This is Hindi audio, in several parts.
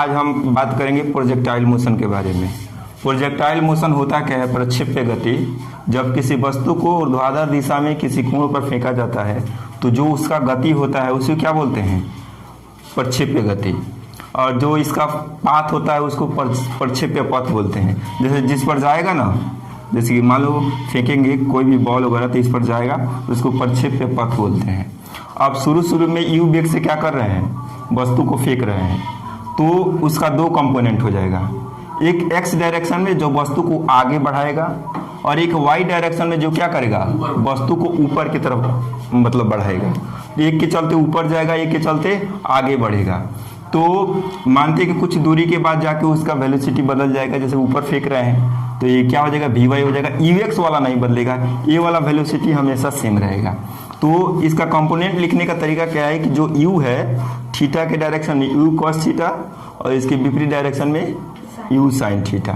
आज हम बात करेंगे प्रोजेक्टाइल मोशन के बारे में। प्रोजेक्टाइल मोशन होता क्या है? प्रक्षेप्य गति। जब किसी वस्तु को ऊर्ध्वाधर दिशा में किसी कोण पर फेंका जाता है तो जो उसका गति होता है उसे क्या बोलते हैं? प्रक्षेप्य गति। और जो इसका पाथ होता है उसको प्रक्षेप्य पथ बोलते हैं। जैसे जिस पर जाएगा ना, जैसे कि मान लो फेंकेंगे कोई भी बॉल वगैरह तो इस पर जाएगा तो उसको प्रक्षेप्य पथ बोलते हैं। अब शुरू में यू वेग से क्या कर रहे हैं? वस्तु को फेंक रहे हैं, तो उसका दो कंपोनेंट हो जाएगा। एक एक्स डायरेक्शन में जो वस्तु को आगे बढ़ाएगा और एक वाई डायरेक्शन में जो क्या करेगा? वस्तु को ऊपर की तरफ मतलब बढ़ाएगा। एक के चलते ऊपर जाएगा, एक के चलते आगे बढ़ेगा। तो मानते हैं कि कुछ दूरी के बाद जाके उसका वेलोसिटी बदल जाएगा। जैसे ऊपर फेंक रहे हैं तो ये क्या हो जाएगा? वी वाई हो जाएगा। यू एक्स वाला नहीं बदलेगा, ये वाला वेलोसिटी हमेशा सेम रहेगा। तो इसका कंपोनेंट लिखने का तरीका क्या है कि जो यू है थीटा के डायरेक्शन में यू कॉस थीटा और इसके विपरीत डायरेक्शन में यू साइन थीटा।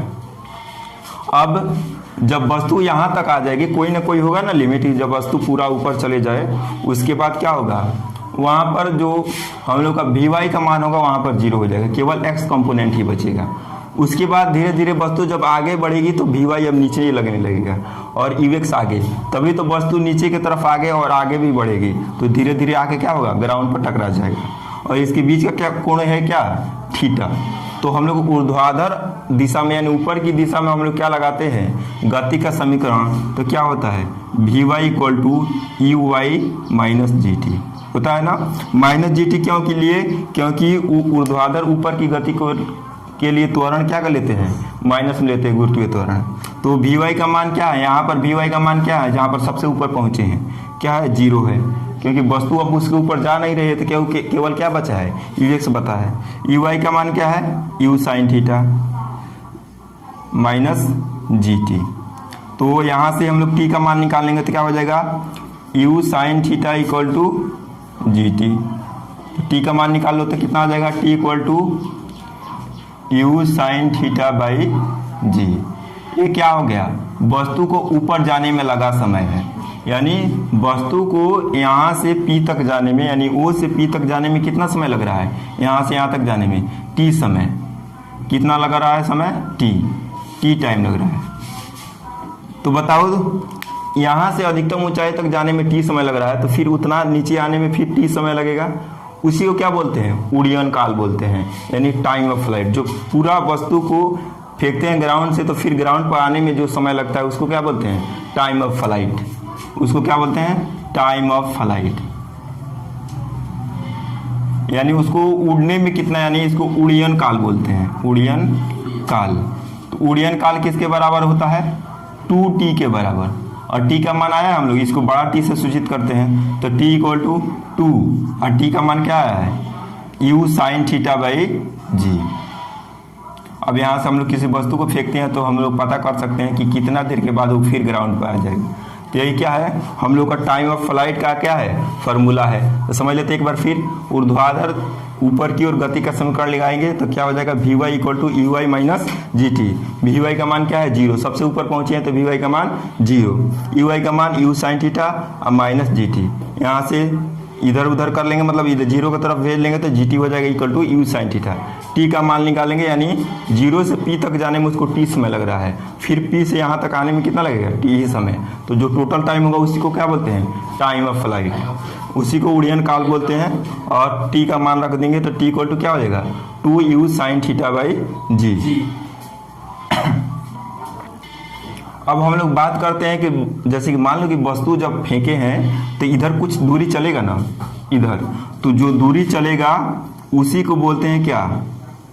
अब जब वस्तु यहाँ तक आ जाएगी, कोई ना कोई होगा ना लिमिट, जब वस्तु पूरा ऊपर चले जाए उसके बाद क्या होगा? वहाँ पर जो हम लोग का वी वाई का मान होगा वहाँ पर जीरो हो जाएगा, केवल एक्स कंपोनेंट ही बचेगा। उसके बाद धीरे धीरे वस्तु जब आगे बढ़ेगी तो वी वाई अब नीचे ही लगने लगेगा और यू एक्स आगे, तभी तो वस्तु नीचे की तरफ आगे और आगे भी बढ़ेगी। तो धीरे धीरे आगे क्या होगा? ग्राउंड पर टकरा जाएगा। और इसके बीच का क्या कोण है? क्या? थीटा। तो हम लोग ऊर्ध्वाधर दिशा में यानी ऊपर की दिशा में हम लोग क्या लगाते हैं? गति का समीकरण। तो क्या होता है? V Y equal to U Y minus G T होता है ना। माइनस जी टी क्यों के लिए? क्योंकि ऊर्ध्वाधर ऊपर की गति को के लिए त्वरण क्या कर लेते हैं? माइनस में लेते हैं, गुरुत्वीय त्वरण। तो वी वाई का मान क्या है? यहाँ पर वी वाई का मान क्या है? जहाँ पर सबसे ऊपर पहुँचे हैं क्या है? जीरो है, क्योंकि वस्तु अब उसके ऊपर जा नहीं रही है। तो केवल क्या बचा है? यू एक्स बता है। यू वाई का मान क्या है? You sine theta minus G T. तो यहाँ से हम लोग टी का मान निकालेंगे तो क्या हो जाएगा? U sine theta equal to g t. T का मान निकाल लो तो कितना आ जाएगा? T equal to you sine theta by g. ये क्या हो गया? वस्तु को ऊपर जाने में लगा समय है, यानी वस्तु को यहाँ से पी तक जाने में, यानी ओ से पी तक जाने में कितना समय लग रहा है? यहाँ से यहाँ तक जाने में टी समय। कितना लग रहा है समय? टी टाइम लग रहा है। तो बताओ, यहाँ से अधिकतम ऊंचाई तक जाने में टी समय लग रहा है, तो फिर उतना नीचे आने में फिर टी समय लगेगा। उसी को क्या बोलते हैं? उड़ीयन काल बोलते हैं, यानी टाइम ऑफ फ्लाइट। जो पूरा वस्तु को फेंकते हैं ग्राउंड से तो फिर ग्राउंड पर आने में जो समय लगता है उसको क्या बोलते हैं? Time of flight. उसको क्या बोलते हैं? Time of flight. यानी उसको उड़ने में कितना, यानी इसको उड़ीयन काल बोलते हैं। उड़ीयन काल। तो उड़ीयन काल किसके बराबर होता है? 2t के बराबर। और t का मान आया, हम लोग इसको बड़ा t से सूचित करते हैं, तो t इक्वल टू 2 और t का मान क्या है? u sign theta by g. अब यहाँ से हम लोग किसी वस्तु को फेंकते हैं तो हम लोग पता कर सकते हैं कि कितना देर के बाद वो फिर ग्राउंड पर आ जाएगी। तो यही क्या है? हम लोग का टाइम ऑफ फ्लाइट का क्या है? फॉर्मूला है। तो समझ लेते एक बार फिर। ऊर्ध्वाधर ऊपर की ओर गति का समीकरण लगाएंगे तो क्या हो जाएगा? V Y equal to U Y minus G T. V Y का मान क्या है? जीरो। सबसे ऊपर पहुंचे हैं तो वी वाई का मान जीरो। यू वाई का मान यू साइन थीटा और माइनस जी टी। यहाँ से इधर उधर कर लेंगे, मतलब इधर जीरो की तरफ भेज लेंगे तो जी टी हो जाएगा equal to you sine theta. T का मान निकालेंगे, यानी जीरो से पी तक जाने में उसको टी समय लग रहा है, फिर पी से यहाँ तक आने में कितना लगेगा? टी ही समय। तो जो टोटल टाइम होगा उसी को क्या बोलते हैं? Time of flight. उसी को उड़ीयन काल बोलते हैं। और टी का मान रख देंगे तो टी इक्वल टू क्या हो जाएगा? 2 you sine theta by g. अब हम लोग बात करते हैं कि जैसे कि मान लो कि वस्तु जब फेंके हैं तो इधर कुछ दूरी चलेगा ना, इधर, तो जो दूरी चलेगा उसी को बोलते हैं क्या?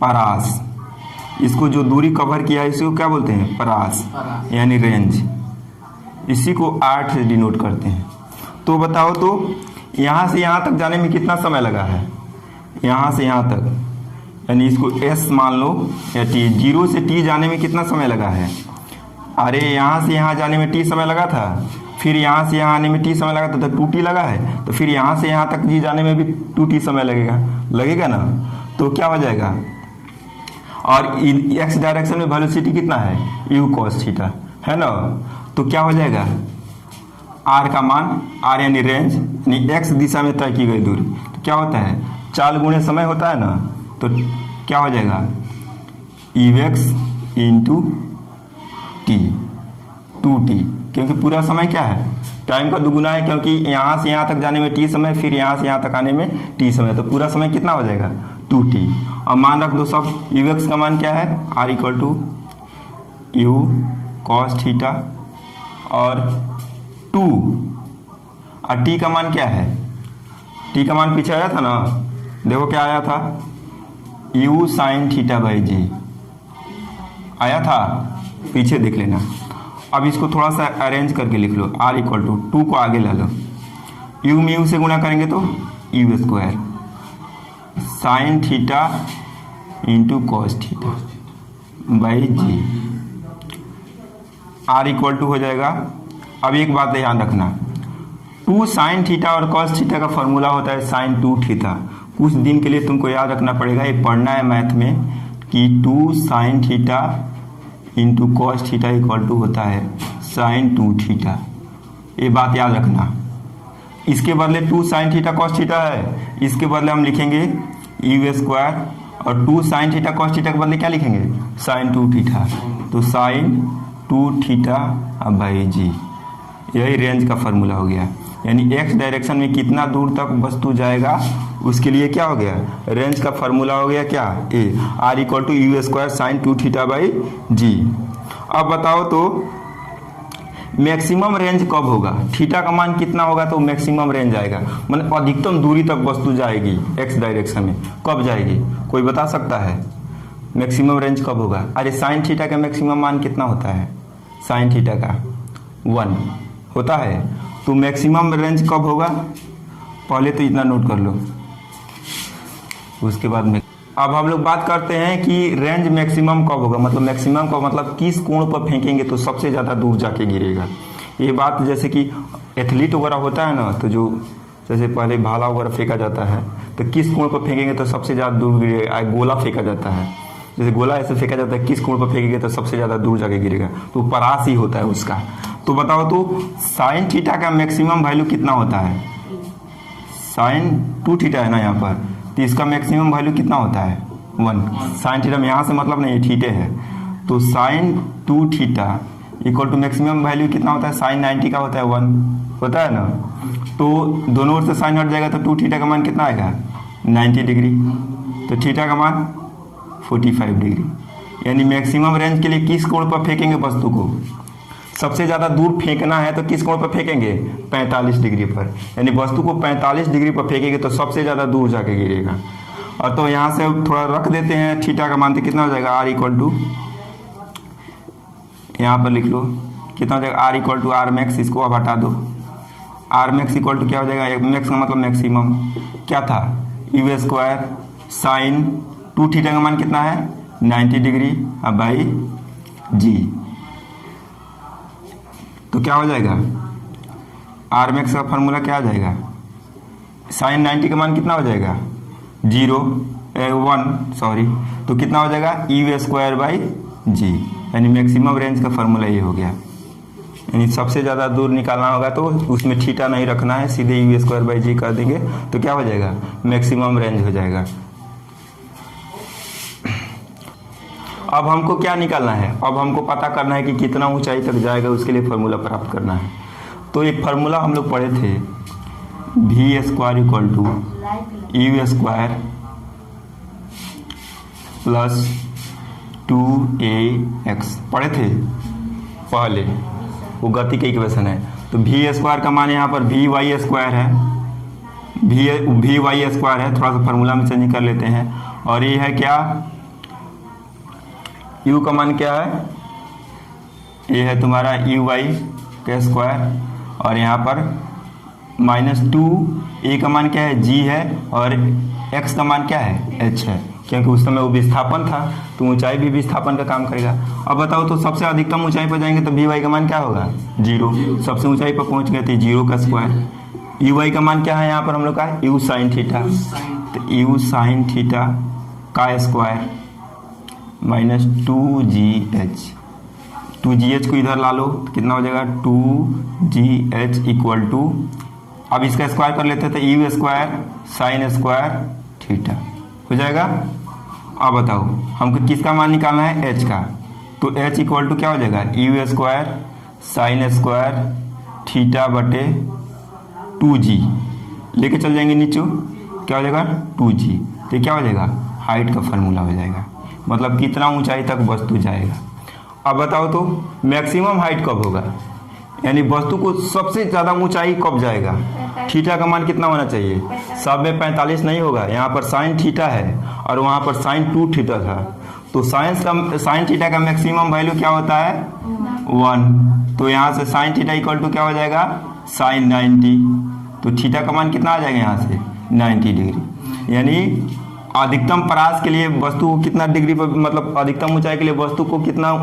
परास। इसको जो दूरी कवर किया है इसी को क्या बोलते हैं? परास, यानी रेंज। इसी को 8 से डिनोट करते हैं। तो बताओ, तो यहाँ से यहाँ तक जाने में कितना समय लगा है? यहाँ से यहाँ तक, यानी इसको s मान लो या t। जीरो से t जाने में कितना समय लगा है? अरे यहाँ से यहाँ जाने में t समय लगा था, फिर यहाँ से यहाँ आने में t समय लगा था, तो 2t लगा है। तो फिर यहाँ से यहाँ तक जी जाने में भी 2t समय लगेगा ना। तो क्या हो जाएगा? और x डायरेक्शन में वेलोसिटी कितना है? u cos थीटा है ना। तो क्या हो जाएगा? r का मान, r यानी रेंज, यानी x दिशा में तय की गई दूरी। तो क्या होता है? चाल गुणे समय होता है ना। तो क्या हो जाएगा, यूएक्स इंटू टी, 2t, क्योंकि पूरा समय क्या है, टाइम का दुगुना है, क्योंकि यहाँ से यहाँ तक जाने में t समय, फिर यहाँ से यहाँ तक आने में t समय, तो पूरा समय कितना हो जाएगा 2t। अब मान रख दो सब, यूएक्स का मान क्या है, r equal to U cos theta और 2, और t का मान क्या है, t का मान पीछे आया था ना, देखो क्या आया था, u साइन थीटा बाई जी आया था, पीछे देख लेना। अब इसको थोड़ा सा अरेंज करके लिख लो, r इक्वल टू 2 को आगे ला लो, u में u से गुणा करेंगे तो u square sine theta into cos theta by G, r equal to हो जाएगा। अब एक बात ध्यान रखना, 2 साइन थीटा और कॉस थीटा का फॉर्मूला होता है साइन 2 थीटा। कुछ दिन के लिए तुमको याद रखना पड़ेगा, ये पढ़ना है मैथ में कि 2 sine theta into cos theta equal to होता है साइन 2 थीटा, ये बात याद रखना। इसके बदले 2 साइन थीटा कॉस थीटा है, इसके बदले हम लिखेंगे यू स्क्वायर, और 2 साइन थीटा कॉस थीटा के बदले क्या लिखेंगे, साइन 2 थीटा, तो साइन 2 थीटा बाई जी, यही रेंज का फॉर्मूला हो गया। यानी एक्स डायरेक्शन में कितना दूर तक वस्तु जाएगा उसके लिए क्या हो गया, रेंज का फॉर्मूला हो गया क्या, uh, R equal to you square sine 2 theta by g. अब बताओ तो मैक्सिमम रेंज कब होगा, थीटा का मान कितना होगा तो मैक्सिमम रेंज आएगा, मतलब अधिकतम दूरी तक वस्तु जाएगी एक्स डायरेक्शन में, कब जाएगी, कोई बता सकता है मैक्सिमम रेंज कब होगा। अरे साइन थीटा का मैक्सिमम मान कितना होता है, साइन थीटा का 1 होता है, तो मैक्सिमम रेंज कब होगा, पहले तो इतना नोट कर लो, उसके बाद में अब हम लोग बात करते हैं कि रेंज मैक्सिमम कब होगा, मतलब मैक्सिमम का मतलब किस कोण पर फेंकेंगे तो सबसे ज़्यादा दूर जाके गिरेगा। ये बात जैसे कि एथलीट वगैरह होता है ना, तो जो जैसे पहले भाला वगैरह फेंका जाता है तो किस कोण पर फेंकेंगे तो सबसे ज़्यादा दूर गिरेगा, गोला फेंका जाता है, जैसे गोला ऐसे फेंका जाता है, किस कोण पर फेंकेंगे तो सबसे ज़्यादा दूर जाके गिरेगा, तो परास ही होता है उसका। तो बताओ तो साइन थीटा का मैक्सिमम वैल्यू कितना होता है, साइन 2 थीटा है ना यहाँ पर, तो इसका मैक्सिमम वैल्यू कितना होता है 1, साइन थीटा में यहाँ से मतलब नहीं थीटे है, तो sine 2 theta equal to maximum value कितना होता है, साइन 90 का होता है 1 होता है ना, तो दोनों ओर से साइन हट जाएगा तो 2 थीटा का मान कितना आएगा 90 डिग्री, तो थीटा का मान 45 डिग्री। यानी मैक्सिमम रेंज के लिए किस कोण पर फेंकेंगे वस्तु को, सबसे ज़्यादा दूर फेंकना है तो किस कोण पर फेंकेंगे 45 डिग्री पर, यानी वस्तु को 45 डिग्री पर फेंकेंगे तो सबसे ज़्यादा दूर जाके गिरेगा। और तो यहाँ से थोड़ा रख देते हैं, थीटा का मान तो कितना हो जाएगा, आर इक्वल टू, यहाँ पर लिख लो कितना हो जाएगा, R equal to R max, इसको अब हटा दो, आर मैक्स इक्वल टू क्या हो जाएगा, मैक्स का मतलब मैक्सिमम क्या था, यू स्क्वायर साइन 2 थीटा का मान कितना है 90 डिग्री अब बाई जी, तो क्या हो जाएगा, आर मैक्स का फॉर्मूला क्या आ जाएगा, साइन 90 का मान कितना हो जाएगा 1 सॉरी, तो कितना हो जाएगा यू स्क्वायर बाई जी, यानी मैक्सिमम रेंज का फॉर्मूला ये हो गया। यानी सबसे ज़्यादा दूर निकालना होगा तो उसमें थीटा नहीं रखना है, सीधे यू स्क्वायर बाई जी कर देंगे तो क्या हो जाएगा मैक्सिमम रेंज हो जाएगा। अब हमको क्या निकालना है, अब हमको पता करना है कि कितना ऊंचाई तक जाएगा, उसके लिए फार्मूला प्राप्त करना है। तो एक फार्मूला हम लोग पढ़े थे, V square equal to you square plus 2ax पढ़े थे पहले, वो गति के इक्वेशन है। तो वी स्क्वायर का मान यहाँ पर वी वाई स्क्वायर है, वी वाई स्क्वायर है, थोड़ा सा फार्मूला में चेंज कर लेते हैं, और ये है क्या, u का मान क्या है, ये है तुम्हारा यू वाई का स्क्वायर, और यहाँ पर -2, a का मान क्या है g है, और x का मान क्या है h है, क्योंकि उस समय वो विस्थापन था तो ऊंचाई भी विस्थापन का काम करेगा। अब बताओ तो सबसे अधिकतम ऊंचाई पर जाएंगे तो वी वाई का मान क्या होगा 0, सबसे ऊंचाई पर पहुंच गए थे 0 का स्क्वायर, यू वाई का मान क्या है यहाँ पर हम लोग का यू साइन थीटा, तो यू साइन थीटा का स्क्वायर माइनस 2gh को इधर ला लो तो कितना हो जाएगा 2gh इक्वल टू, अब इसका स्क्वायर कर लेते हैं तो you square sine square theta हो जाएगा। अब बताओ हमको किसका मान निकालना है, एच का। तो एच इक्वल टू क्या हो जाएगा, you square sine square theta बटे 2g लेके चल जाएंगे नीचे, क्या हो जाएगा 2g। तो क्या हो जाएगा, हाइट का फार्मूला हो जाएगा, मतलब कितना ऊंचाई तक वस्तु जाएगा। अब बताओ तो मैक्सिमम हाइट कब होगा, यानी वस्तु को सबसे ज़्यादा ऊंचाई कब जाएगा। थीटा का मान कितना होना चाहिए, सब में 45 नहीं होगा, यहाँ पर साइन थीटा है और वहाँ पर साइन 2 थीटा था। तो साइन थीटा का मैक्सिमम वैल्यू क्या होता है 1। तो यहाँ से साइन थीटा इक्वल टू क्या हो जाएगा साइन 90। तो थीटा का मान कितना आ जाएगा यहाँ से 90 डिग्री। यानी अधिकतम परास के लिए वस्तु को कितना डिग्री पर, मतलब अधिकतम ऊंचाई के लिए वस्तु को कितना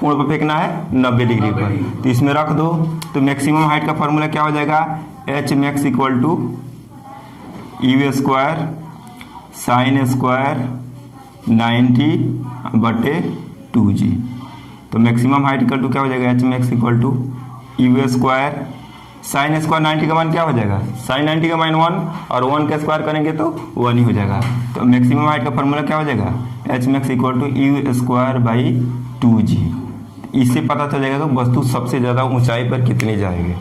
कोण पर फेंकना है 90 डिग्री पर। तो इसमें रख दो। तो मैक्सिमम हाइट का फॉर्मूला क्या हो जाएगा, H max equal to you square sine square 90 बटे 2g। तो मैक्सिमम हाइट इक्वल टू क्या हो जाएगा, H max equal to you square sine square 90 का मान क्या हो जाएगा, साइन 90 का मान 1 और 1 का स्क्वायर करेंगे तो 1 ही हो जाएगा। तो मैक्सिमम हाइट का फॉर्मूला क्या हो जाएगा, H max equal to you square by 2g। इससे पता चल जाएगा तो वस्तु सबसे ज़्यादा ऊंचाई पर कितनी जाएगी।